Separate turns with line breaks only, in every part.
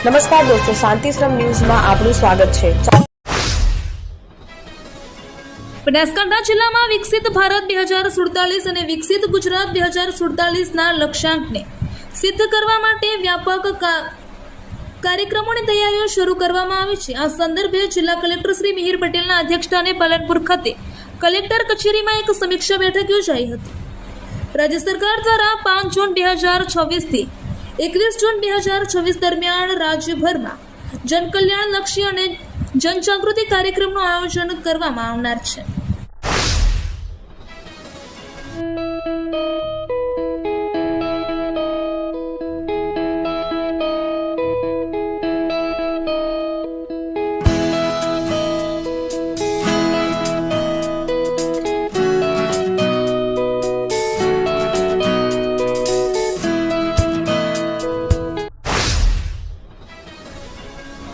નમસ્કાર દોસ્તો, શાંતિશ્રમ ન્યૂઝમાં આપનું સ્વાગત છે।
બનાસકાંઠા જિલ્લામાં વિકસિત ભારત 2047 અને વિકસિત ગુજરાત 2047ના લક્ષ્યાંકને સિદ્ધ કરવા માટે વ્યાપક કાર્યક્રમોની તૈયારીઓ શરૂ કરવામાં આવી છે। આ સંદર્ભે જિલ્લા કલેક્ટર શ્રી મિહિર પટેલના અધ્યક્ષસ્થાને પાલનપુર ખાતે કલેક્ટર કચેરીમાં એક સમીક્ષા બેઠક યોજાઈ હતી। રાજ્ય સરકાર દ્વારા 5 જૂન 2026 થી 21 જૂન 2026 દરમિયાન રાજ્યભરમાં જનકલ્યાણલક્ષી અને જનજાગૃતિ કાર્યક્રમનું આયોજન કરવામાં આવનાર છે।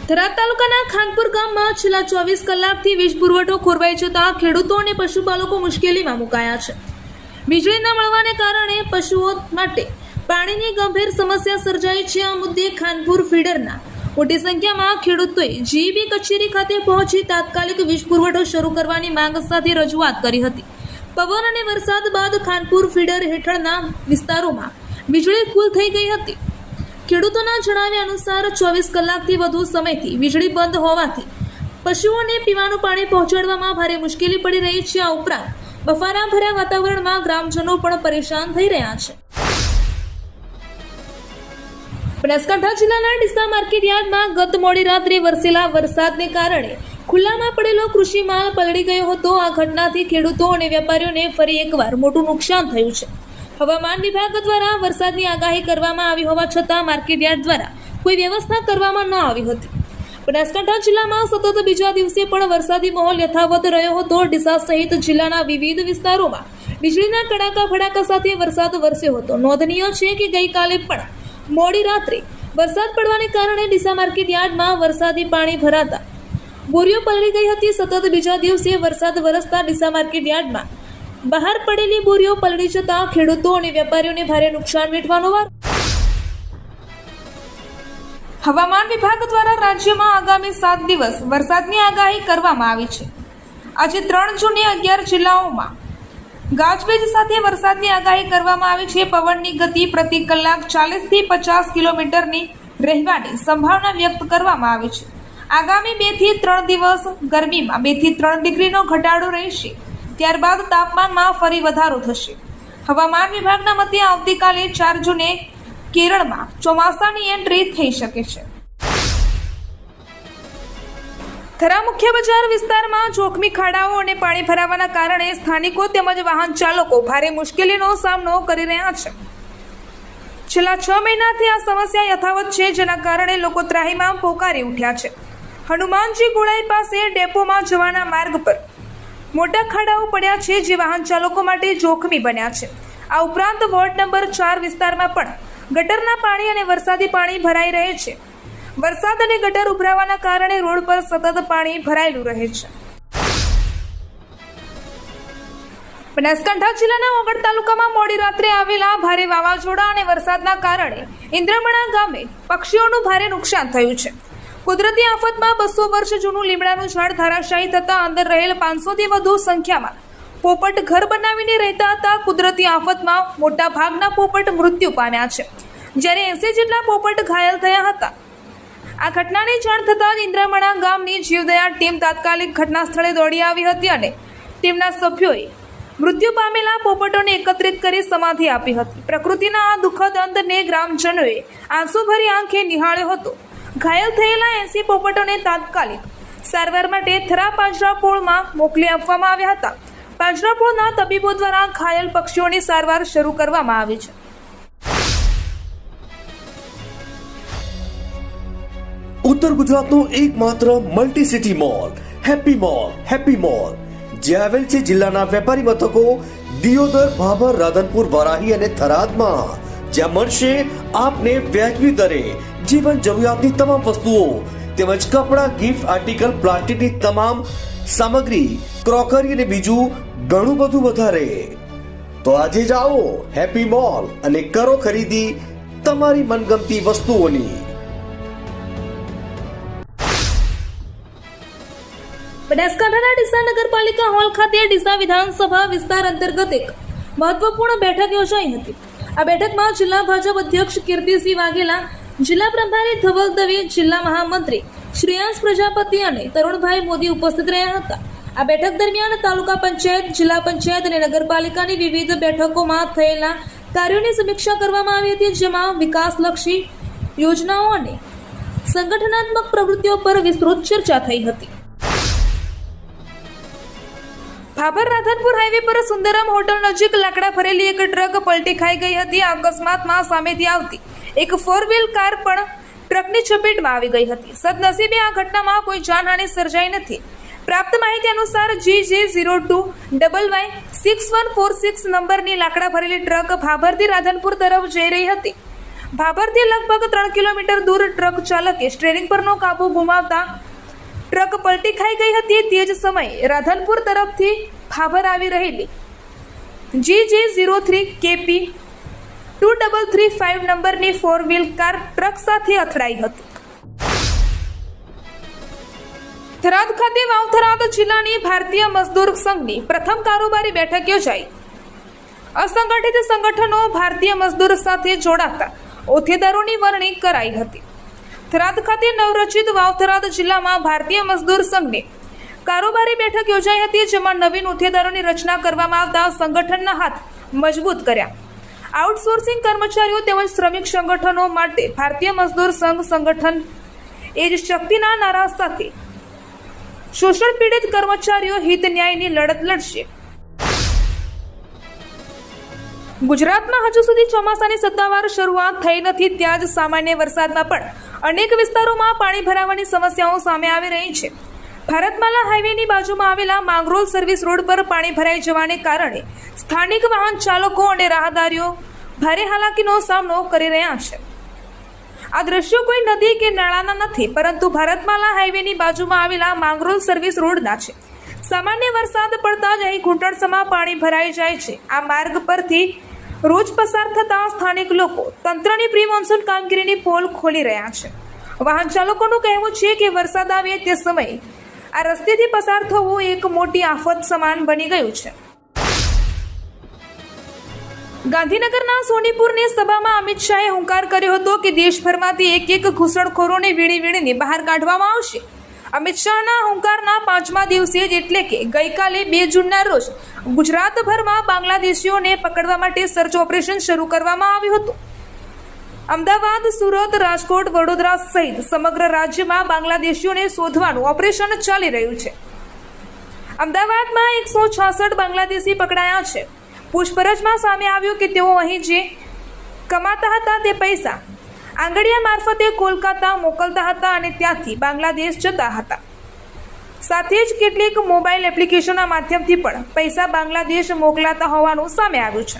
થરાદ તાલુકાના ખાનપુર ગામમાં છેલ્લા 24 કલાકથી વીજ પુરવઠો ખોરવાઈ જતા ખેડૂતો અને પશુપાલકો મુશ્કેલીમાં મુકાયા છે। વીજળી ન મળવાને કારણે પશુઓ માટે પાણીની ગંભીર સમસ્યા સર્જાઈ છે। આ મુદ્દે ખાનપુર ફીડરના મોટી સંખ્યામાં ખેડૂતોએ જીઈબી કચેરી ખાતે પહોંચી તાત્કાલિક વીજ પુરવઠો શરૂ કરવાની માંગ સાથે રજૂઆત કરી હતી। પવન અને વરસાદ બાદ ખાનપુર ફીડર હેઠળના વિસ્તારોમાં વીજળી ગુલ થઈ ગઈ હતી। ખેડૂતોના જણાવ્યા અનુસાર 24 કલાકથી વધુ સમયથી વીજળી બંધ હોવાથી પશુઓને પીવાનું પાણી પહોંચાડવામાં ભારે મુશ્કેલી પડી રહી છે। આ ઉપરાંત બફારા ભર્યા વાતાવરણમાં ગ્રામજનો પણ પરેશાન થઈ રહ્યા છે। બનાસકાંઠા જિલ્લાના ડીસા માર્કેટ યાર્ડમાં ગત મોડી રાત્રે વરસેલા વરસાદને કારણે ખુલ્લામાં પડેલો કૃષિ માલ પલળી ગયો હતો। આ ઘટનાથી ખેડૂતો અને વેપારીઓને ફરી એકવાર મોટું નુકસાન થયું છે। હવામાન વિભાગ દ્વારા વરસાદની આગાહી કરવામાં આવી હોવા છતાં માર્કેટયાર્ડ દ્વારા કોઈ વ્યવસ્થા કરવામાં ન આવી હતી। બનાસકાંઠા જિલ્લામાં સતત બીજા દિવસે પણ વરસાદી માહોલ યથાવત રહ્યો હતો। ડીસા સહિત જિલ્લાના વિવિધ વિસ્તારોમાં વીજળીના કડાકા ફડાકા સાથે વરસાદ વરસ્યો હતો। નોંધનીય છે કે ગઈકાલે પણ મોડી રાત્રે વરસાદ પડવાને કારણે ડીસા માર્કેટયાર્ડમાં વરસાદી પાણી ભરાતા બોરીઓ પલળી ગઈ હતી। સતત બીજા દિવસે વરસાદ વરસતા ડીસા માર્કેટયાર્ડમાં બહાર પડેલી બોરીઓ પલળી જતા ખેડૂતો અને વેપારીઓને ભારે નુકસાન વેઠવાનો વારો। હવામાન વિભાગ દ્વારા રાજ્યમાં આગામી 7 દિવસ વરસાદની આગાહી કરવામાં આવી છે। આજે 3 જૂને 11 જિલ્લાઓમાં ગાજવીજ સાથે વરસાદની આગાહી કરવામાં આવી છે। પવનની ગતિ પ્રતિ કલાક 40 થી 50 કિલોમીટરની રહેવાની સંભાવના વ્યક્ત કરવામાં આવી છે। આગામી 2 થી 3 દિવસ ગરમીમાં 2 થી 3 ડિગ્રીનો ઘટાડો રહેશે। ત્યારબાદ તાપમાનમાં ફરી વધારો થશે। હવામાન વિભાગના મતે આવતીકાલે 4 જૂને કેરળમાં ચોમાસાની એન્ટ્રી થઈ શકે છે। થરા મુખ્ય બજાર વિસ્તારમાં જોખમી ખાડાઓ અને પાણી ભરાવાના કારણે સ્થાનિકો તેમજ વાહન ચાલકો ભારે મુશ્કેલીનો સામનો કરી રહ્યા છે। છેલ્લા 6 મહિનાથી આ સમસ્યા યથાવત છે, જેના કારણે લોકો ત્રાહિમામ પોકારી ઉઠ્યા છે। હનુમાનજી ગોળાઈ પાસે ડેપોમાં જવાના માર્ગ પર મોટા ખાડાઓ પડ્યા છે, જે વાહન ચાલકો માટે જોખમી બન્યા છે। આ ઉપરાંત વોર્ડ નંબર 4 વિસ્તારમાં પણ ગટરના પાણી અને વરસાદી પાણી ભરાઈ રહે છે। વરસાદ અને ગટર ઉભરાવાના કારણે રોડ પર સતત પાણી ભરાયેલું રહે છે। બનાસકાંઠા જિલ્લાના ઓગળ તાલુકામાં મોડી રાત્રે આવેલા ભારે વાવાઝોડા અને વરસાદના કારણે ઇન્દ્રમણા ગામે પક્ષીઓનું ભારે નુકસાન થયું છે। કુદરતી આફતમાં 200 વર્ષ જૂનું લીમડાનું ઝાડ ધરાશાયી થતા અંદર રહેલ 500 થી વધુ સંખ્યામાં પોપટ ઘર બનાવીને રહેતા હતા। કુદરતી આફતમાં મોટા ભાગના પોપટ મૃત્યુ પામ્યા છે, જ્યારે 80 જેટલા પોપટ ઘાયલ થયા હતા। આ ઘટનાની જાણ થતાં જ ઇન્દ્રમણા ગામની જીવદયા ટીમ તાત્કાલિક ઘટના સ્થળે દોડી આવી હતી અને ટીમના સભ્યોએ મૃત્યુ પામેલા પોપટોને એકત્રિત કરી સમાધિ આપી હતી। પ્રકૃતિના આ દુઃખદ અંતને ગ્રામજનોએ આંસુભરી આંખે નિહાળ્યો હતો। ઘાયલ થયેલા 80 પોપટોને તાત્કાલિક સારવાર માટે થરા પાંજરાપોળમાં મોકલી આપવામાં આવ્યા હતા। પાંજરાપોળના તબીબો દ્વારા ઘાયલ પક્ષીઓની સારવાર શરૂ કરવામાં આવી છે।
ઉત્તર ગુજરાતનો એકમાત્ર multi city mall happy mall જે આવેલ છે જિલ્લાના વેપારી મથકો દિયોદર, ભાભર, રાધનપુર, વારાહી અને થરાદમાં, જ્યાં મળશે આપને વ્યાજબી દરે જીવન જરૂરિયાતની તમામ વસ્તુઓ તેમજ કપડા, ગિફ્ટ આર્ટિકલ, પ્લાસ્ટિકની તમામ સામગ્રી, ક્રોકરી અને બીજું ઘણું બધું વધારે। તો આજે જાઓ હેપી મોલ અને કરો ખરીદી તમારી મનગમતી વસ્તુઓની।
બનાસકાંઠાના ડીસા નગરપાલિકા હોલ ખાતે ડીસા વિધાનસભા વિસ્તાર અંતર્ગત એક મહત્વપૂર્ણ બેઠક યોજાઈ હતી. આ બેઠકમાં જિલ્લા ભાજપ અધ્યક્ષ કીર્તિસિંહ વાઘેલા, જિલ્લા પ્રભારી ધવલ દવે, જિલ્લા મહામંત્રી શ્રેયાંશ પ્રજાપતિ અને તરુણભાઈ મોદી ઉપસ્થિત રહ્યા હતા. આ બેઠક દરમિયાન તાલુકા પંચાયત, જિલ્લા પંચાયત અને નગરપાલિકાની વિવિધ બેઠકોમાં થયેલા કાર્યોની સમીક્ષા કરવામાં આવી હતી, જેમાં વિકાસલક્ષી યોજનાઓ અને સંગઠનાત્મક પ્રવૃત્તિઓ પર વિસ્તૃત ચર્ચા થઈ હતી. ભાભર રાધનપુર હાઈવે પર સુંદરમ હોટલ નજીક લાકડા ભરેલી એક ટ્રક પલટી ખાઈ ગઈ હતી. આ અકસ્માતમાં સામેથી આવતી એક 4-વ્હીલ કાર પણ ટ્રકની ચપેટમાં આવી ગઈ હતી. સદનસીબે આ ઘટનામાં કોઈ જાનહાનિ સર્જાઈ નથી. પ્રાપ્ત માહિતી અનુસાર GJ02YY6146 નંબરની લાકડા ભરેલી ટ્રક ભાભરથી રાધનપુર તરફ જઈ રહી હતી. ભાભરથી લગભગ 3 કિલોમીટર દૂર ટ્રક ચાલકે સ્ટીયરિંગ પરનો કાબુ ગુમાવતા ટ્રક પલટી ખાઈ ગઈ હતી. તે જ સમયે રાધનપુર તરફથી ભાભર આવી રહેલી GJ03KP2335 નંબરની 4-વ્હીલ કાર ટ્રક સાથે અથડાઈ હતી. થરાદ ખાતે વાવ-થરાદ જિલ્લાની ભારતીય મજદૂર સંઘની પ્રથમ કારોબારી બેઠક યોજાઈ. અસંગઠિત સંગઠનો ભારતીય મજદૂર સાથે જોડાતા હોદ્દેદારોની વરણી કરાઈ હતી. થરાદ ખાતે નવરચિત વાવ-થરાદ જિલ્લામાં ભારતીય મજદૂર સંઘની કારોબારી બેઠક યોજાઈ હતી, જેમાં નવીન હોદ્દેદારોની રચના કરવામાં આવતા સંગઠનના હાથ મજબૂત કર્યા. આઉટસોર્સિંગ કર્મચારીઓ તેમજ શ્રમિક સંગઠનો માટે ભારતીય મજદૂર સંઘ સંગઠન એ જ શક્તિના નારા સાથે શોષણ પીડિત કર્મચારીઓ હિત ન્યાયની લડત લડશે. ગુજરાતમાં હજુ સુધી ચોમાસાની સત્તાવાર શરૂઆત થઈ નથી, ત્યાં જ સામાન્ય વરસાદમાં પણ અનેક વિસ્તારોમાં પાણી ભરાવાની સમસ્યાઓ સામે આવી રહી છે. ભારતમાલા હાઈવેની બાજુમાં આવેલા માંગરોળ સર્વિસ રોડ પર પાણી ભરાઈ જવાને કારણે સ્થાનિક વાહન ચાલકો અને રાહદારીઓ ભારે હાલાકીનો સામનો કરી રહ્યા છે. આ દ્રશ્યો કોઈ નદી કે નાળાના નથી, પરંતુ ભારતમાલા હાઈવેની બાજુમાં આવેલા માંગરોળ સર્વિસ રોડના છે. સામાન્ય વરસાદ પડતા જ અહીં ઘૂંટણસમાં પાણી ભરાઈ જાય છે. આ માર્ગ પરથી રોજ પસાર થતા સ્થાનિક લોકો તંત્રની પ્રી મોન્સૂન કામગીરીની પોલ ખોલી રહ્યા છે. વાહન ચાલકોનું કહેવું છે કે વરસાદ આવે તે સમયે આ રસ્તેથી પસાર થવું એક મોટી આફત સમાન બની ગયું છે. ગાંધીનગરના સોનીપુરની સભામાં અમિત શાહે હુંકાર કર્યો હતો કે દેશભરમાંથી એક ઘૂસણખોરોને વીણીને બહાર કાઢવામાં આવશે. અમિત શાહના હુંકારના 5મા દિવસે જ એટલે કે ગઈકાલે 2 જૂનના રોજ ગુજરાતભરમાં બાંગ્લાદેશીઓને પકડવા માટે સર્ચ ઓપરેશન શરૂ કરવામાં આવ્યું હતું. અમદાવાદ, સુરત, રાજકોટ, વડોદરા સહિત સમગ્ર રાજ્યમાં બાંગ્લાદેશીઓને શોધવાનું ઓપરેશન ચાલી રહ્યું છે. અમદાવાદમાં 166 બાંગ્લાદેશી પકડાયા છે. પૂછપરછમાં સામે આવ્યું કે તેઓ અહીં જે કમાતા હતા તે પૈસા આંગડિયા મારફતે કોલકાતા મોકલતા હતા અને ત્યાંથી બાંગ્લાદેશ જતા હતા. સાથે જ કેટલીક મોબાઈલ એપ્લિકેશનના માધ્યમથી પણ પૈસા બાંગ્લાદેશ મોકલાતા હોવાનું સામે આવ્યું છે.